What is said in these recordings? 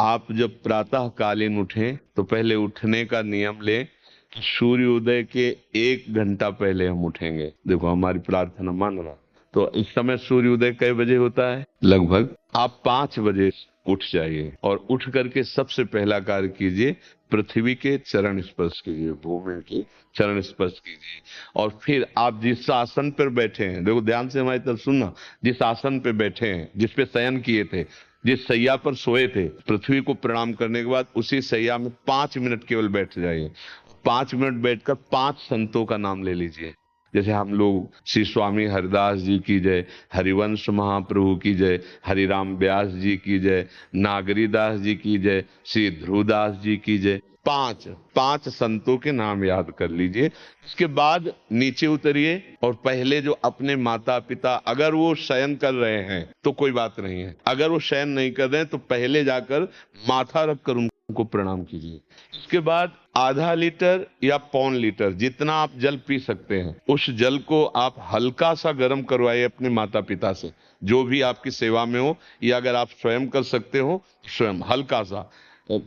आप जब प्रातःकालीन उठें तो पहले उठने का नियम लें कि सूर्योदय के 1 घंटा पहले हम उठेंगे। देखो हमारी प्रार्थना मानना। तो इस समय सूर्योदय कई बजे होता है? लगभग आप 5 बजे उठ जाइए और उठ करके सबसे पहला कार्य कीजिए, पृथ्वी के चरण स्पर्श कीजिए, भूमि के चरण स्पर्श कीजिए। और फिर आप जिस आसन पर बैठे हैं, देखो ध्यान से हमारी तरफ सुनना, जिस आसन पे बैठे हैं, जिस पे शयन किए थे, जिस सैया पर सोए थे, पृथ्वी को प्रणाम करने के बाद उसी सैया में 5 मिनट केवल बैठ जाइए। 5 मिनट बैठकर 5 संतों का नाम ले लीजिए। जैसे हम लोग श्री स्वामी हरिदास जी की जय, हरिवंश महाप्रभु की जय, हरिराम व्यास जी की जय, नागरीदास जी की जय, श्री ध्रुवदास जी की जय, पांच पांच संतों के नाम याद कर लीजिए। इसके बाद नीचे उतरिए और पहले जो अपने माता पिता, अगर वो शयन कर रहे हैं तो कोई बात नहीं है, अगर वो शयन नहीं कर रहे हैं तो पहले जाकर माथा रखकर उनको प्रणाम कीजिए। इसके बाद आधा लीटर या पौन लीटर जितना आप जल पी सकते हैं, उस जल को आप हल्का सा गर्म करवाइए अपने माता पिता से, जो भी आपकी सेवा में हो, या अगर आप स्वयं कर सकते हो स्वयं हल्का सा।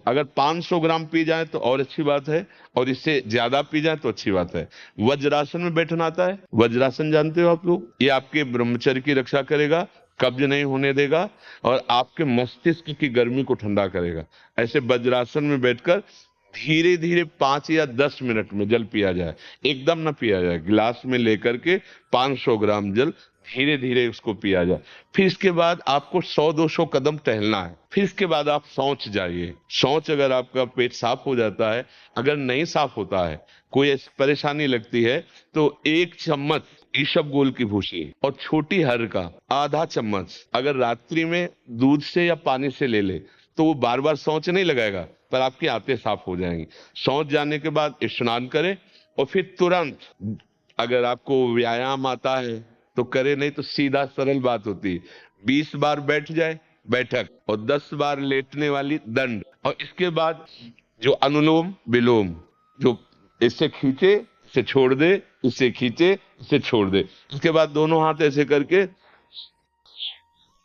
अगर 500 ग्राम पी जाए तो और अच्छी बात है, और इससे ज्यादा पी जाए तो अच्छी बात है। वज्रासन में बैठना आता है? वज्रासन जानते हो आप लोग? ये आपके ब्रह्मचर्य की रक्षा करेगा, कब्ज नहीं होने देगा, और आपके मस्तिष्क की गर्मी को ठंडा करेगा। ऐसे वज्रासन में बैठकर धीरे धीरे 5 या 10 मिनट में जल पिया जाए, एकदम ना पिया जाए। गिलास में लेकर के 500 ग्राम जल धीरे धीरे उसको पिया जाए। फिर इसके बाद आपको 100-200 कदम टहलना है। फिर इसके बाद आप शौच जाइए। शौच अगर आपका पेट साफ हो जाता है, अगर नहीं साफ होता है, कोई ऐसी परेशानी लगती है, तो 1 चम्मच ईसबगोल की भूसी और छोटी हर का आधा चम्मच अगर रात्रि में दूध से या पानी से ले ले, तो वो बार बार शौच नहीं लगाएगा, पर आपकी आंतें साफ हो जाएंगी। शौच जाने के बाद स्नान करें और फिर तुरंत, अगर आपको व्यायाम आता है तो करे, नहीं तो सीधा सरल बात होती है, 20 बार बैठ जाए बैठक और 10 बार लेटने वाली दंड। और इसके बाद जो अनुलोम विलोम, जो इससे खींचे इसे छोड़ दे, इससे खींचे इसे छोड़ दे, इसके बाद दोनों हाथ ऐसे करके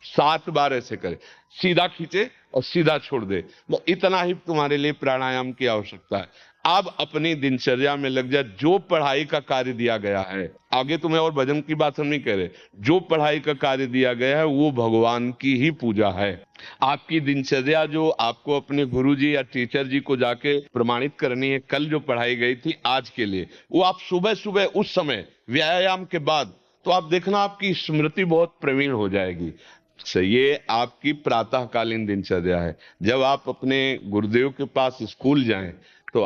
7 बार ऐसे करे, सीधा खींचे और सीधा छोड़ दे। वो इतना ही तुम्हारे लिए प्राणायाम की आवश्यकता है। अब अपनी दिनचर्या में लग जा। जो पढ़ाई का कार्य दिया गया है, आगे तुम्हें और भजन की बात हम नहीं कह रहे, जो पढ़ाई का कार्य दिया गया है वो भगवान की ही पूजा है। आपकी दिनचर्या जो आपको अपने गुरुजी या टीचर जी को जाके प्रमाणित करनी है, कल जो पढ़ाई गई थी आज के लिए, वो आप सुबह सुबह उस समय व्यायाम के बाद, तो आप देखना आपकी स्मृति बहुत प्रवीण हो जाएगी। से ये आपकी प्रातःकालीन दिनचर्या है। जब आप अपने गुरुदेव के पास स्कूल जाएं, तो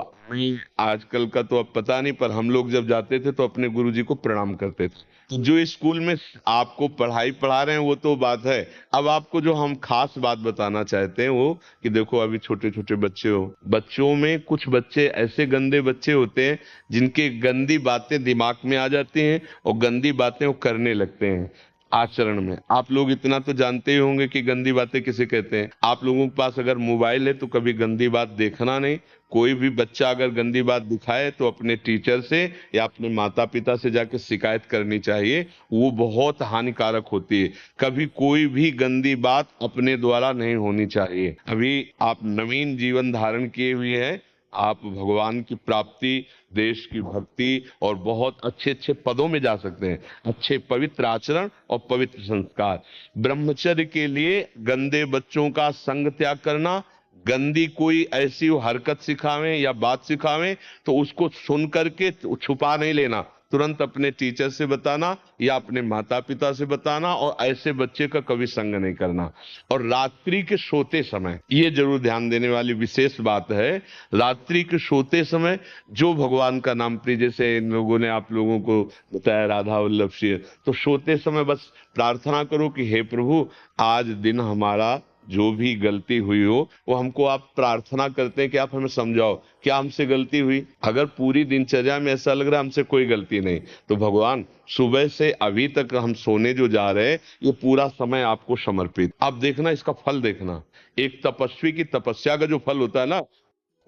आजकल का तो अब पता नहीं, पर हम लोग जब जाते थे तो अपने गुरुजी को प्रणाम करते थे। तो जो स्कूल में आपको पढ़ाई पढ़ा रहे हैं वो तो बात है, अब आपको जो हम खास बात बताना चाहते हैं वो कि देखो, अभी छोटे छोटे बच्चे हो, बच्चों में कुछ बच्चे ऐसे गंदे बच्चे होते हैं जिनके गंदी बातें दिमाग में आ जाती हैं और गंदी बातें वो करने लगते हैं आचरण में। आप लोग इतना तो जानते ही होंगे कि गंदी बातें किसे कहते हैं। आप लोगों के पास अगर मोबाइल है तो कभी गंदी बात देखना नहीं। कोई भी बच्चा अगर गंदी बात दिखाए तो अपने टीचर से या अपने माता पिता से जाके शिकायत करनी चाहिए, वो बहुत हानिकारक होती है। कभी कोई भी गंदी बात अपने द्वारा नहीं होनी चाहिए। अभी आप नवीन जीवन धारण किए हुए हैं, आप भगवान की प्राप्ति, देश की भक्ति और बहुत अच्छे अच्छे पदों में जा सकते हैं। अच्छे पवित्र आचरण और पवित्र संस्कार। ब्रह्मचर्य के लिए गंदे बच्चों का संग त्याग करना, गंदी कोई ऐसी हरकत सिखावे या बात सिखावे तो उसको सुन करके छुपा नहीं लेना, तुरंत अपने टीचर से बताना या अपने माता पिता से बताना, और ऐसे बच्चे का कभी संग नहीं करना। और रात्रि के सोते समय ये जरूर ध्यान देने वाली विशेष बात है, रात्रि के सोते समय जो भगवान का नाम प्रिय, जैसे इन लोगों ने आप लोगों को बताया राधा वल्लभ सिंह, तो सोते समय बस प्रार्थना करो कि हे प्रभु, आज दिन हमारा जो भी गलती हुई हो वो हमको, आप प्रार्थना करते हैं कि आप हमें समझाओ क्या हमसे गलती हुई। अगर पूरी दिनचर्या में ऐसा लग रहा है हमसे कोई गलती नहीं, तो भगवान सुबह से अभी तक हम सोने जो जा रहे हैं ये पूरा समय आपको समर्पित। आप देखना इसका फल देखना, एक तपस्वी की तपस्या का जो फल होता है ना,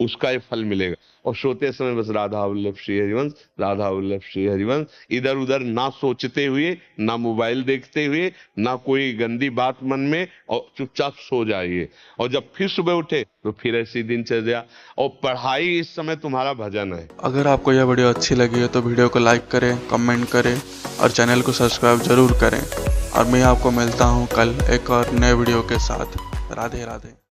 उसका ये फल मिलेगा। और सोते समय बस राधा वल्लभ श्री हरिवंश, राधा वल्लभ श्री हरिवंश, इधर उधर ना सोचते हुए, ना मोबाइल देखते हुए, ना कोई गंदी बात मन में, और चुपचाप सो जाइए। और जब फिर सुबह उठे तो फिर ऐसी दिनचर्या। और पढ़ाई इस समय तुम्हारा भजन है। अगर आपको यह वीडियो अच्छी लगी है तो वीडियो को लाइक करें, कमेंट करें और चैनल को सब्सक्राइब जरूर करें। और मैं आपको मिलता हूँ कल एक और नए वीडियो के साथ। राधे राधे।